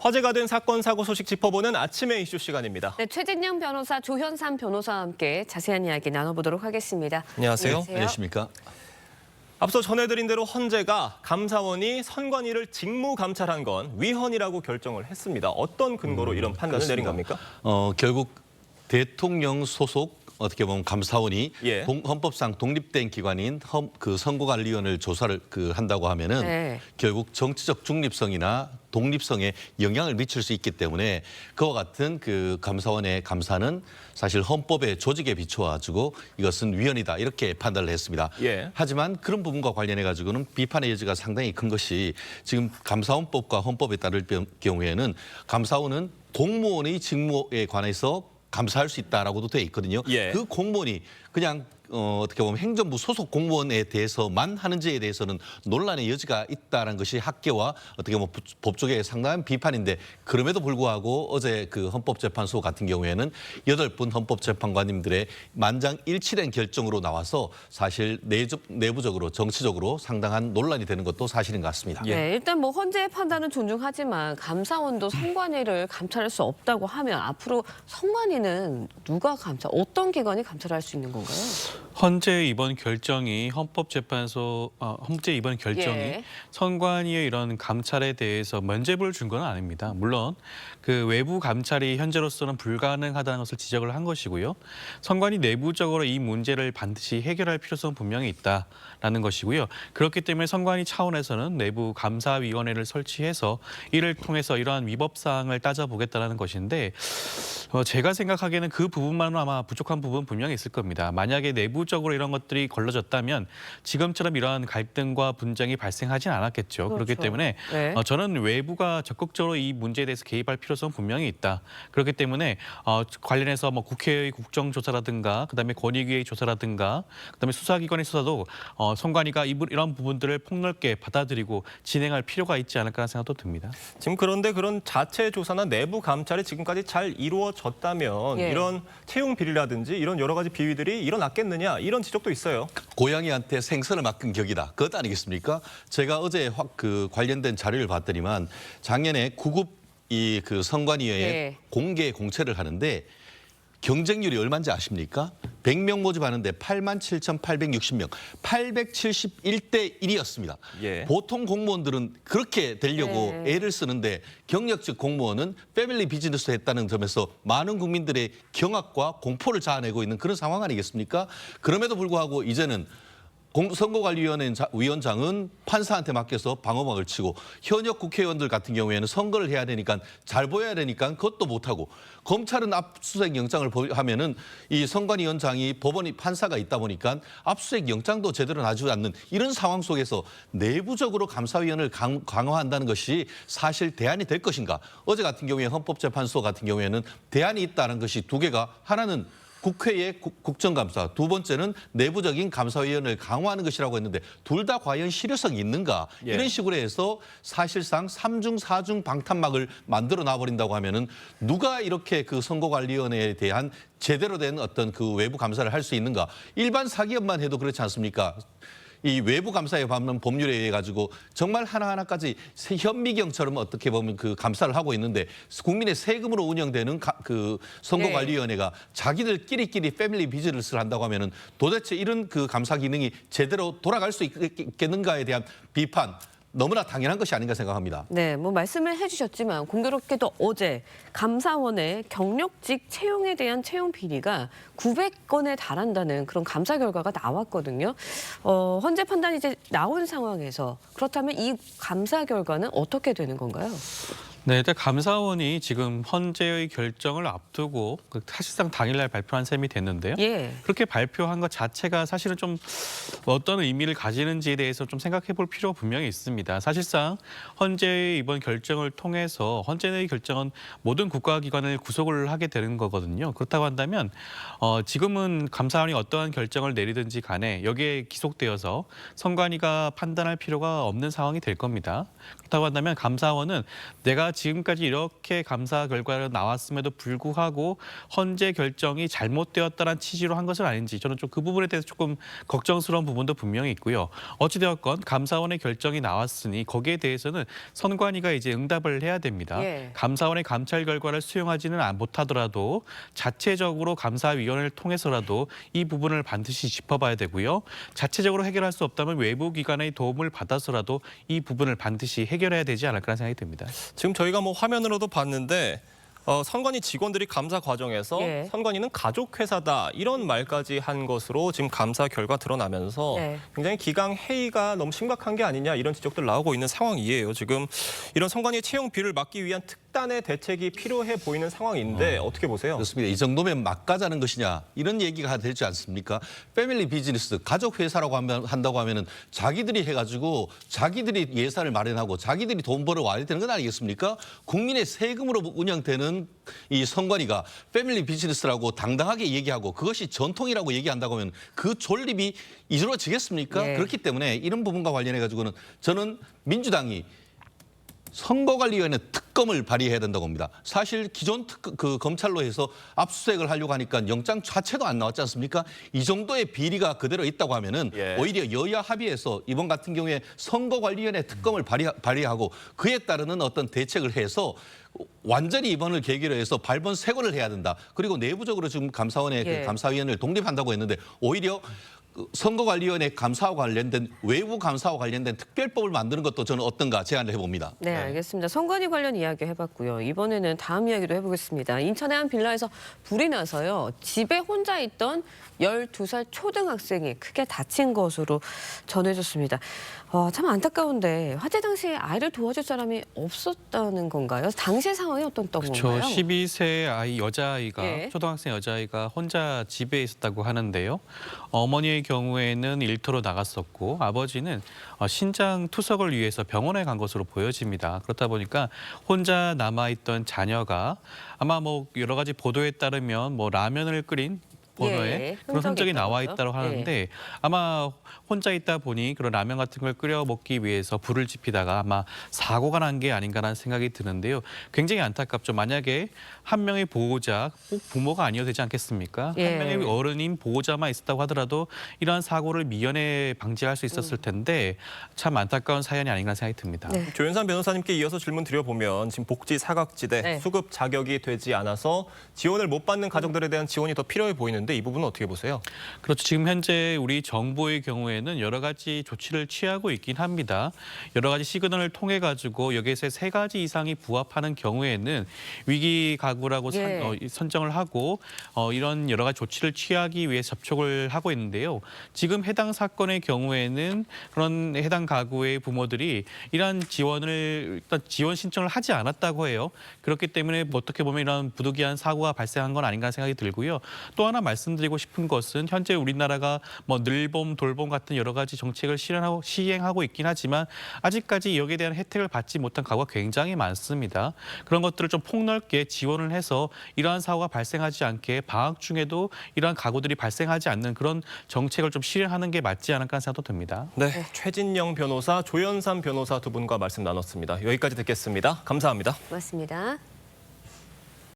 화제가 된 사건, 사고 소식 짚어보는 아침의 이슈 시간입니다. 네, 최진영 변호사, 조현삼 변호사와 함께 자세한 이야기 나눠보도록 하겠습니다. 안녕하세요. 안녕하십니까? 앞서 전해드린 대로 헌재가 감사원이 선관위를 직무 감찰한 건 위헌이라고 결정을 했습니다. 어떤 근거로 이런 판단을 내린 겁니까? 결국 대통령 소속 어떻게 보면 감사원이 예. 헌법상 독립된 기관인 선거관리위원회를 조사를 한다고 하면은 네. 결국 정치적 중립성이나 독립성에 영향을 미칠 수 있기 때문에 그와 같은 감사원의 감사는 사실 헌법의 조직에 비춰가지고 이것은 위헌이다 이렇게 판단을 했습니다. 예. 하지만 그런 부분과 관련해 가지고는 비판의 여지가 상당히 큰 것이 지금 감사원법과 헌법에 따를 경우에는 감사원은 공무원의 직무에 관해서 감사할 수 있다라고도 돼 있거든요. 예. 그 공무원이 그냥 어떻게 보면 행정부 소속 공무원에 대해서만 하는지에 대해서는 논란의 여지가 있다는 것이 학계와 어떻게 보면 법조계의 상당한 비판인데 그럼에도 불구하고 어제 헌법재판소 같은 경우에는 8분 헌법재판관님들의 만장일치된 결정으로 나와서 사실 내부적으로 정치적으로 상당한 논란이 되는 것도 사실인 것 같습니다. 예. 네, 일단 헌재의 판단은 존중하지만 감사원도 선관위를 감찰할 수 없다고 하면 앞으로 선관위는 누가 어떤 기관이 감찰할 수 있는 건가요? 헌재 이번 결정이 헌재 이번 결정이 예. 선관위의 이런 감찰에 대해서 면죄부를 준 건 아닙니다. 물론 외부 감찰이 현재로서는 불가능하다는 것을 지적을 한 것이고요. 선관위 내부적으로 이 문제를 반드시 해결할 필요성은 분명히 있다라는 것이고요. 그렇기 때문에 선관위 차원에서는 내부 감사위원회를 설치해서 이를 통해서 이러한 위법 사항을 따져보겠다는 것인데 제가 생각하기에는 그 부분만은 아마 부족한 부분 분명히 있을 겁니다. 만약에 내부적으로 이런 것들이 걸러졌다면 지금처럼 이러한 갈등과 분쟁이 발생하진 않았겠죠. 그렇죠. 그렇기 때문에 네. 저는 외부가 적극적으로 이 문제에 대해서 개입할 필요성은 분명히 있다. 그렇기 때문에 관련해서 국회의 국정조사라든가 그다음에 권익위의 조사라든가 그다음에 수사기관의 수사도 선관위가 이런 부분들을 폭넓게 받아들이고 진행할 필요가 있지 않을까 하는 생각도 듭니다. 지금 그런데 그런 자체 조사나 내부 감찰이 지금까지 잘 이루어졌다면 예. 이런 채용 비리라든지 이런 여러 가지 비위들이 일어났겠느냐 이런 지적도 있어요. 고양이한테 생선을 맡긴 격이다. 그것 아니겠습니까? 제가 어제 관련된 자료를 봤더니만 작년에 9급 선관위에 네. 공개 공채를 하는데 경쟁률이 얼마인지 아십니까? 100명 모집하는데 87,860명, 871대 1이었습니다. 예. 보통 공무원들은 그렇게 되려고 네. 애를 쓰는데 경력직 공무원은 패밀리 비즈니스 했다는 점에서 많은 국민들의 경악과 공포를 자아내고 있는 그런 상황 아니겠습니까? 그럼에도 불구하고 이제는 선거관리위원장은 판사한테 맡겨서 방어막을 치고 현역 국회의원들 같은 경우에는 선거를 해야 되니까 잘 보여야 되니까 그것도 못하고 검찰은 압수수색 영장을 하면은 이 선관위원장이 법원이 판사가 있다 보니까 압수수색 영장도 제대로 나주지 않는 이런 상황 속에서 내부적으로 감사위원회를 강화한다는 것이 사실 대안이 될 것인가? 어제 같은 경우에 헌법재판소 같은 경우에는 대안이 있다는 것이 두 개가 하나는 국회의 국정감사, 두 번째는 내부적인 감사위원회를 강화하는 것이라고 했는데 둘 다 과연 실효성이 있는가? 예. 이런 식으로 해서 사실상 3중, 4중 방탄막을 만들어 놔버린다고 하면은 누가 이렇게 선거관리위원회에 대한 제대로 된 어떤 외부 감사를 할 수 있는가? 일반 사기업만 해도 그렇지 않습니까? 이 외부 감사에 보면 법률에 의해 가지고 정말 하나하나까지 현미경처럼 어떻게 보면 감사를 하고 있는데 국민의 세금으로 운영되는 선거관리위원회가 자기들끼리 패밀리 비즈니스를 한다고 하면은 도대체 이런 감사 기능이 제대로 돌아갈 수 있겠는가에 대한 비판 너무나 당연한 것이 아닌가 생각합니다. 네, 말씀을 해주셨지만 공교롭게도 어제 감사원의 경력직 채용에 대한 채용 비리가 900건에 달한다는 그런 감사 결과가 나왔거든요. 헌재 판단이 이제 나온 상황에서 그렇다면 이 감사 결과는 어떻게 되는 건가요? 네, 일단 감사원이 지금 헌재의 결정을 앞두고 사실상 당일날 발표한 셈이 됐는데요. 예. 그렇게 발표한 것 자체가 사실은 좀 어떤 의미를 가지는지에 대해서 좀 생각해 볼 필요가 분명히 있습니다. 사실상 헌재의 이번 결정을 통해서 헌재의 결정은 모든 국가기관을 구속을 하게 되는 거거든요. 그렇다고 한다면 지금은 감사원이 어떠한 결정을 내리든지 간에 여기에 기속되어서 선관위가 판단할 필요가 없는 상황이 될 겁니다. 그렇다고 한다면 감사원은 내가 지금까지 이렇게 감사 결과가 나왔음에도 불구하고 헌재 결정이 잘못되었다는 취지로 한 것은 아닌지 저는 좀 그 부분에 대해서 조금 걱정스러운 부분도 분명히 있고요. 어찌되었건 감사원의 결정이 나왔 나왔으니 거기에 대해서는 선관위가 이제 응답을 해야 됩니다. 예. 감사원의 감찰 결과를 수용하지는 못하더라도 자체적으로 감사위원회를 통해서라도 이 부분을 반드시 짚어봐야 되고요. 자체적으로 해결할 수 없다면 외부 기관의 도움을 받아서라도 이 부분을 반드시 해결해야 되지 않을까라는 생각이 듭니다. 지금 저희가 뭐 화면으로도 봤는데 선관위 직원들이 감사 과정에서 예. 선관위는 가족회사다 이런 말까지 한 것으로 지금 감사 결과 드러나면서 네. 굉장히 기강 해이가 너무 심각한 게 아니냐 이런 지적들 나오고 있는 상황이에요. 지금 이런 선관위 채용 비리를 막기 위한 특단의 대책이 필요해 보이는 상황인데 어떻게 보세요? 그렇습니다. 이 정도면 막가자는 것이냐 이런 얘기가 되지 않습니까? 패밀리 비즈니스 가족 회사라고 한다고 하면은 자기들이 해가지고 자기들이 예산을 마련하고 자기들이 돈 벌어 와야 되는 건 아니겠습니까? 국민의 세금으로 운영되는 이 선관위가 패밀리 비즈니스라고 당당하게 얘기하고 그것이 전통이라고 얘기한다고 하면 그 존립이 이루어지겠습니까? 예. 그렇기 때문에 이런 부분과 관련해 가지고는 저는 민주당이 선거관리위원회 특검을 발의해야 된다고 봅니다. 사실 기존 검찰로 해서 압수수색을 하려고 하니까 영장 자체도 안 나왔지 않습니까? 이 정도의 비리가 그대로 있다고 하면은 예. 오히려 여야 합의해서 이번 같은 경우에 선거관리위원회 특검을 발의하고 그에 따르는 어떤 대책을 해서 완전히 이번을 계기로 해서 발본색원을 해야 된다. 그리고 내부적으로 지금 감사원의 예. 그 감사위원회를 독립한다고 했는데 오히려 선거관리위원회 감사와 관련된 외부 감사와 관련된 특별법을 만드는 것도 저는 어떤가 제안을 해봅니다. 네, 알겠습니다. 선관위 관련 이야기 해봤고요. 이번에는 다음 이야기도 해보겠습니다. 인천의 한 빌라에서 불이 나서요. 집에 혼자 있던 12살 초등학생이 크게 다친 것으로 전해졌습니다. 참 안타까운데 화재 당시에 아이를 도와줄 사람이 없었다는 건가요? 당시 상황이 어떤 그렇죠. 건가요? 12세 아이 여자아이가 예. 초등학생 여자아이가 혼자 집에 있었다고 하는데요. 어머니의 경우에는 일터로 나갔었고 아버지는 신장 투석을 위해서 병원에 간 것으로 보여집니다. 그렇다 보니까 혼자 남아있던 자녀가 아마 뭐 여러 가지 보도에 따르면 뭐 라면을 끓인 번호에 예, 그런 흔적이 나와 있다고 있다고 하죠. 하는데 아마 혼자 있다 보니 그런 라면 같은 걸 끓여 먹기 위해서 불을 지피다가 아마 사고가 난 게 아닌가라는 생각이 드는데요. 굉장히 안타깝죠. 만약에 한 명의 보호자, 꼭 부모가 아니어도 되지 않겠습니까? 예. 한 명의 어른인 보호자만 있었다고 하더라도 이러한 사고를 미연에 방지할 수 있었을 텐데 참 안타까운 사연이 아닌가 생각이 듭니다. 네. 조윤선 변호사님께 이어서 질문 드려보면 지금 복지 사각지대 네. 수급 자격이 되지 않아서 지원을 못 받는 가정들에 대한 지원이 더 필요해 보이는데 이 부분은 어떻게 보세요? 그렇죠. 지금 현재 우리 정부의 경우에는 여러 가지 조치를 취하고 있긴 합니다. 여러 가지 시그널을 통해 가지고 여기에서 3가지 이상이 부합하는 경우에는 위기 가구라고 예. 선정을 하고 이런 여러 가지 조치를 취하기 위해 접촉을 하고 있는데요. 지금 해당 사건의 경우에는 그런 해당 가구의 부모들이 이러한 지원을 일단 지원 신청을 하지 않았다고 해요. 그렇기 때문에 어떻게 보면 이런 부득이한 사고가 발생한 건 아닌가 생각이 들고요. 또 하나 말씀드리고 싶은 것은 현재 우리나라가 뭐 늘봄, 돌봄 같은 여러 가지 정책을 시행하고 있긴 하지만 아직까지 여기에 대한 혜택을 받지 못한 가구가 굉장히 많습니다. 그런 것들을 좀 폭넓게 지원을 해서 이러한 사고가 발생하지 않게 방학 중에도 이러한 가구들이 발생하지 않는 그런 정책을 좀 실행하는 게 맞지 않을까 하는 생각도 듭니다. 네, 최진영 변호사, 조연삼 변호사 두 분과 말씀 나눴습니다. 여기까지 듣겠습니다. 감사합니다. 고맙습니다.